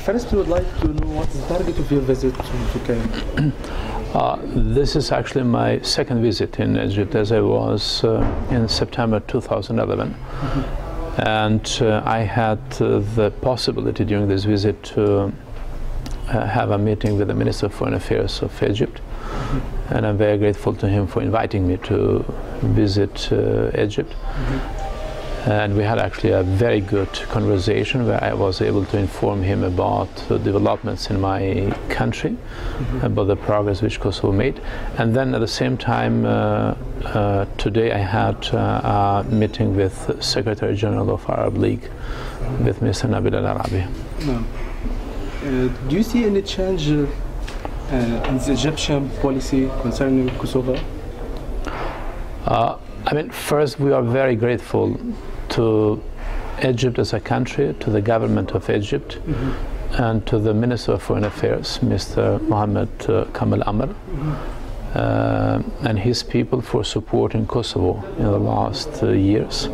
First, we would like to know what is the target of your visit to Cairo. This is actually my second visit in Egypt, as I was in September 2011. And I had the possibility during this visit to have a meeting with the Minister of Foreign Affairs of Egypt. And I'm very grateful to him for inviting me to visit Egypt. And we had actually a very good conversation where I was able to inform him about the developments in my country, about the progress which Kosovo made. And then at the same time, today I had a meeting with Secretary General of Arab League, with Mr. Nabil Al-Arabi. Do you see any change in the Egyptian policy concerning Kosovo? I mean, first, we are very grateful to Egypt as a country, to the government of Egypt, and to the Minister of Foreign Affairs, Mr. Mohammed Kamal Amr, and his people for supporting Kosovo in the last years.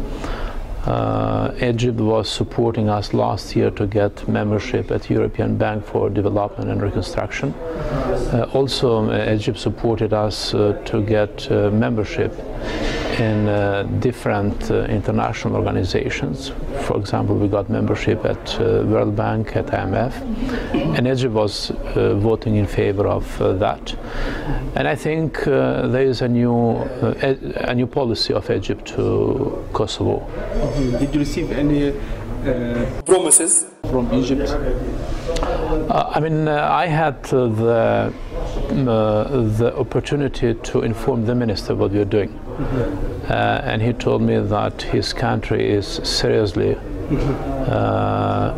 Egypt was supporting us last year to get membership at European Bank for Development and Reconstruction. Also, Egypt supported us to get membership in different international organizations. For example, we got membership at World Bank, at IMF, and Egypt was voting in favor of that. And I think there is a new policy of Egypt to Kosovo. Did you receive any promises from Egypt? I mean, I had the opportunity to inform the minister what we are doing. And he told me that his country is seriously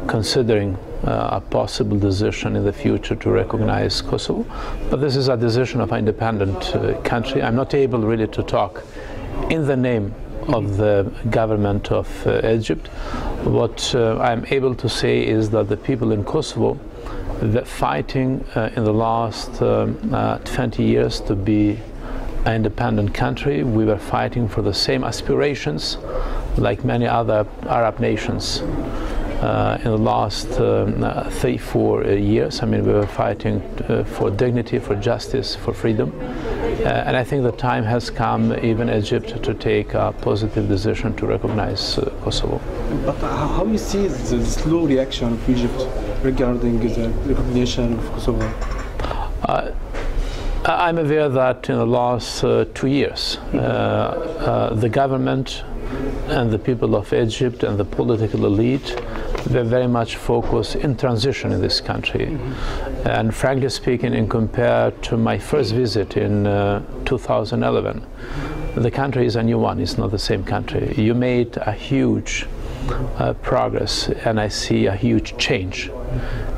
considering a possible decision in the future to recognize Kosovo. But this is a decision of an independent country. I'm not able really to talk in the name of the government of Egypt. What I'm able to say is that the people in Kosovo, they're fighting in the last 20 years to be an independent country. We were fighting for the same aspirations like many other Arab nations in the last 3-4 years. I mean, we were fighting for dignity, for justice, for freedom. And I think the time has come, even Egypt, to take a positive decision to recognize Kosovo. But how do you see the slow reaction of Egypt regarding the recognition of Kosovo? I'm aware that in the last 2 years, the government and the people of Egypt and the political elite were very much focused in transition in this country. And frankly speaking, in compared to my first visit in 2011, the country is a new one. It's not the same country. You made a huge progress, and I see a huge change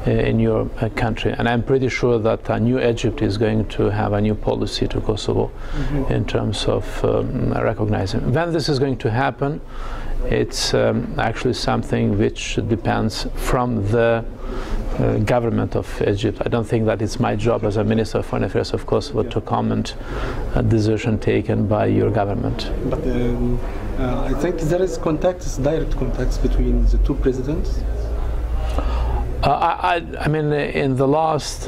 in your country, and I'm pretty sure that a new Egypt is going to have a new policy to Kosovo in terms of recognizing. When this is going to happen, it's actually something which depends from the government of Egypt. I don't think that it's my job as a Minister of Foreign Affairs of Kosovo to comment a decision taken by your government. But I think there is contacts, direct contacts between the two presidents. I mean, in the last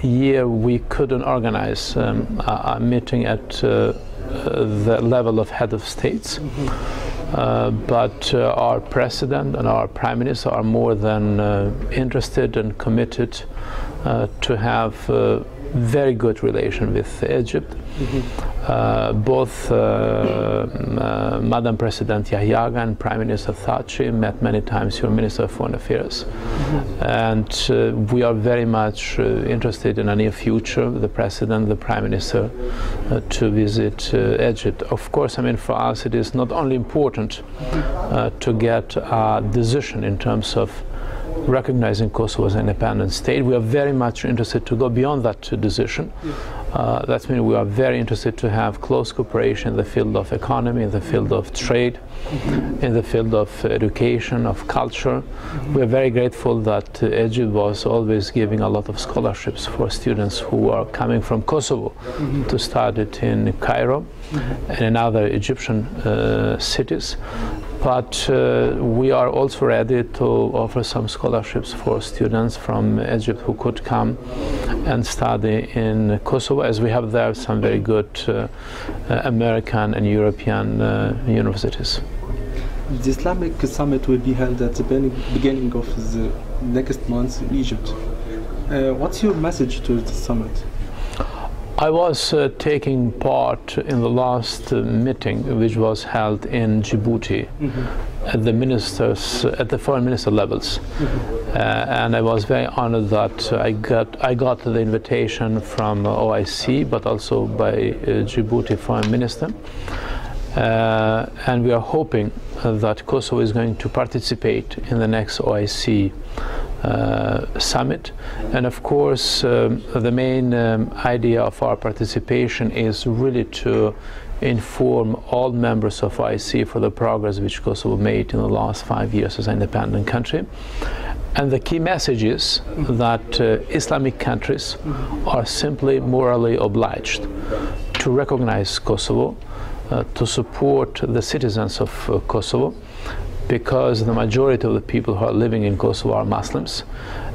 year, we couldn't organize a meeting at the level of head of states. But our president and our prime minister are more than interested and committed to have very good relation with Egypt. Both Madam President Yahyaga and Prime Minister Thaci met many times your Minister of Foreign Affairs. And we are very much interested in a near future, the President, the Prime Minister, to visit Egypt. Of course, I mean, for us it is not only important to get a decision in terms of recognizing Kosovo as an independent state. We are very much interested to go beyond that decision. That means we are very interested to have close cooperation in the field of economy, in the field of trade, in the field of education, of culture. We are very grateful that Egypt was always giving a lot of scholarships for students who are coming from Kosovo to study in Cairo and in other Egyptian cities. But we are also ready to offer some scholarships for students from Egypt who could come and study in Kosovo, as we have there some very good American and European universities. The Islamic summit will be held at the beginning of the next month in Egypt. What's your message to the summit? I was taking part in the last meeting, which was held in Djibouti at the foreign minister levels, and I was very honored that I got the invitation from OIC, but also by Djibouti foreign minister, and we are hoping that Kosovo is going to participate in the next OIC summit. And of course the main idea of our participation is really to inform all members of OIC for the progress which Kosovo made in the last 5 years as an independent country. And the key message is that Islamic countries are simply morally obliged to recognize Kosovo, to support the citizens of Kosovo, because the majority of the people who are living in Kosovo are Muslims.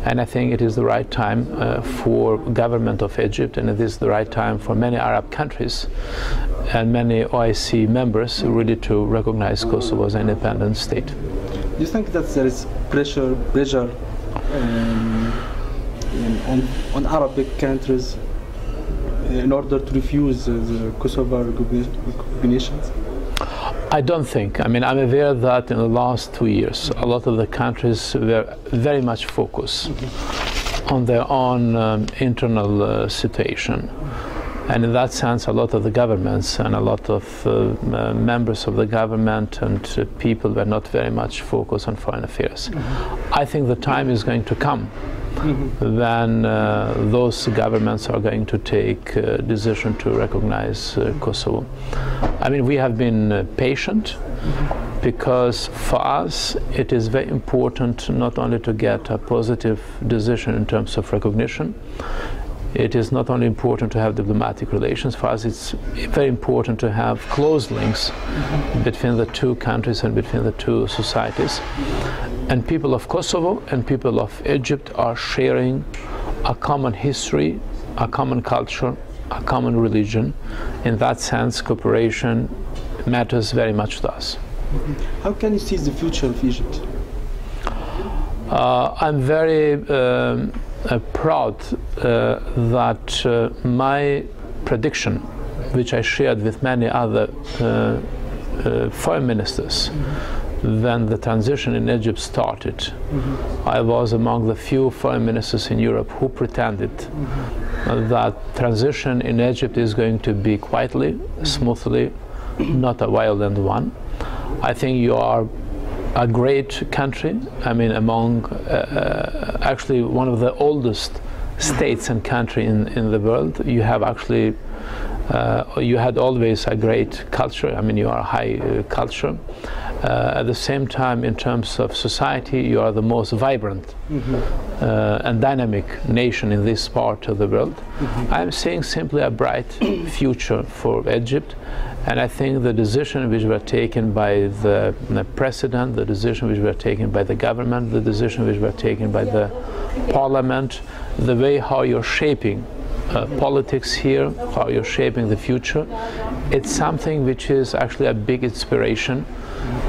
And I think it is the right time for government of Egypt, and it is the right time for many Arab countries and many OIC members really to recognize Kosovo as an independent state. Do you think that there is pressure on Arabic countries in order to refuse the Kosovo recognition? I don't think. I mean, I'm aware that in the last 2 years, a lot of the countries were very much focused on their own internal situation. And in that sense, a lot of the governments and a lot of members of the government and people were not very much focused on foreign affairs. I think the time is going to come when those governments are going to take a decision to recognize Kosovo. I mean, we have been patient because for us it is very important not only to get a positive decision in terms of recognition. It is not only important to have diplomatic relations. For us it's very important to have close links between the two countries and between the two societies. And people of Kosovo and people of Egypt are sharing a common history, a common culture, a common religion. In that sense, cooperation matters very much to us. How can you see the future of Egypt? I'm very proud that my prediction, which I shared with many other foreign ministers, when the transition in Egypt started, I was among the few foreign ministers in Europe who pretended that transition in Egypt is going to be quietly, smoothly, not a violent one. I think you are a great country. I mean, among actually one of the oldest states and country in the world. You have actually you had always a great culture. I mean, you are a high culture. At the same time, in terms of society, you are the most vibrant and dynamic nation in this part of the world. I'm seeing simply a bright future for Egypt, and I think the decision which were taken by the president, the decision which were taken by the government, the decision which were taken by the parliament, the way how you're shaping politics here, how you're shaping the future, it's something which is actually a big inspiration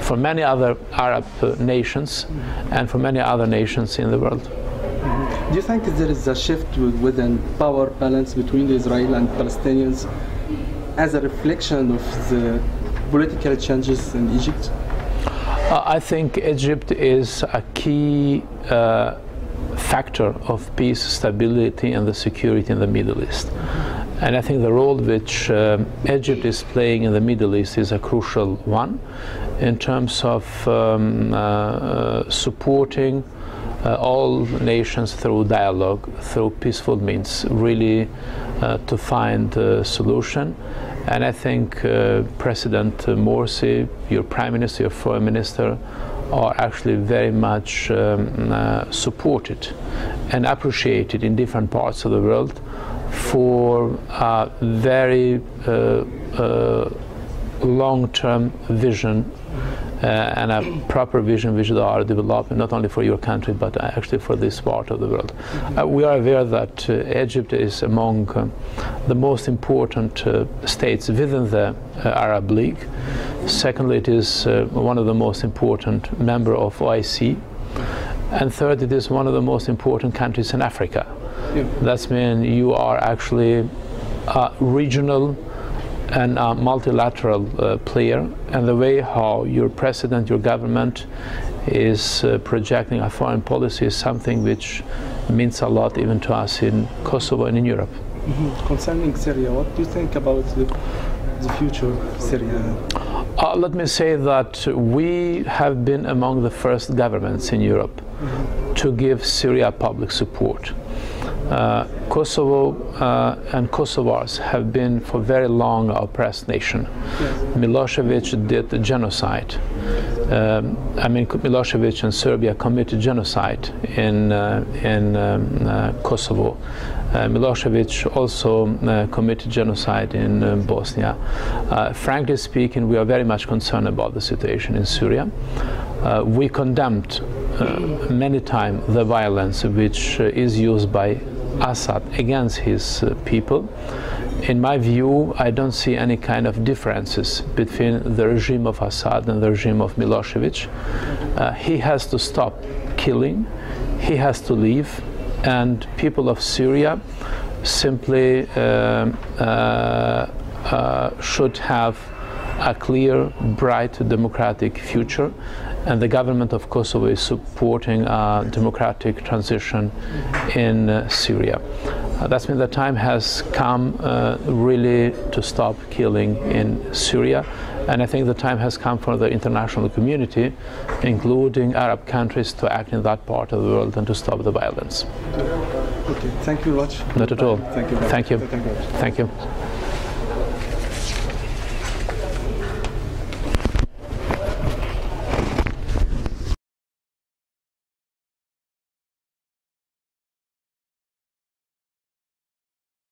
for many other Arab nations and for many other nations in the world. Do you think there is a shift within power balance between Israel and Palestinians as a reflection of the political changes in Egypt? I think Egypt is a key factor of peace, stability and the security in the Middle East. And I think the role which Egypt is playing in the Middle East is a crucial one in terms of supporting all nations through dialogue, through peaceful means, really to find a solution. And I think President Morsi, your Prime Minister, your Foreign Minister, are actually very much supported and appreciated in different parts of the world for a very long-term vision and a proper vision which they are developing not only for your country but actually for this part of the world. We are aware that Egypt is among the most important states within the Arab League. Secondly, it is one of the most important members of OIC. And third, it is one of the most important countries in Africa. Yeah. That means you are actually a regional and a multilateral player, and the way how your president, your government is projecting a foreign policy is something which means a lot even to us in Kosovo and in Europe. Mm-hmm. Concerning Syria, what do you think about the future of Syria? Let me say that we have been among the first governments in Europe to give Syria public support. Kosovo and Kosovars have been for very long an oppressed nation. Yes. Milosevic did genocide. Milosevic and Serbia committed genocide in Kosovo. Milosevic also committed genocide in Bosnia. Frankly speaking, we are very much concerned about the situation in Syria. We condemned many times the violence which is used by Assad against his people. In my view, I don't see any kind of differences between the regime of Assad and the regime of Milosevic. He has to stop killing, he has to leave, and people of Syria simply should have a clear, bright, democratic future, and the government of Kosovo is supporting a democratic transition in Syria. That means the time has come really to stop killing in Syria, and I think the time has come for the international community, including Arab countries, to act in that part of the world and to stop the violence. Okay, thank you very much. Not at all. Thank you. Thank you. Thank you. Thank you.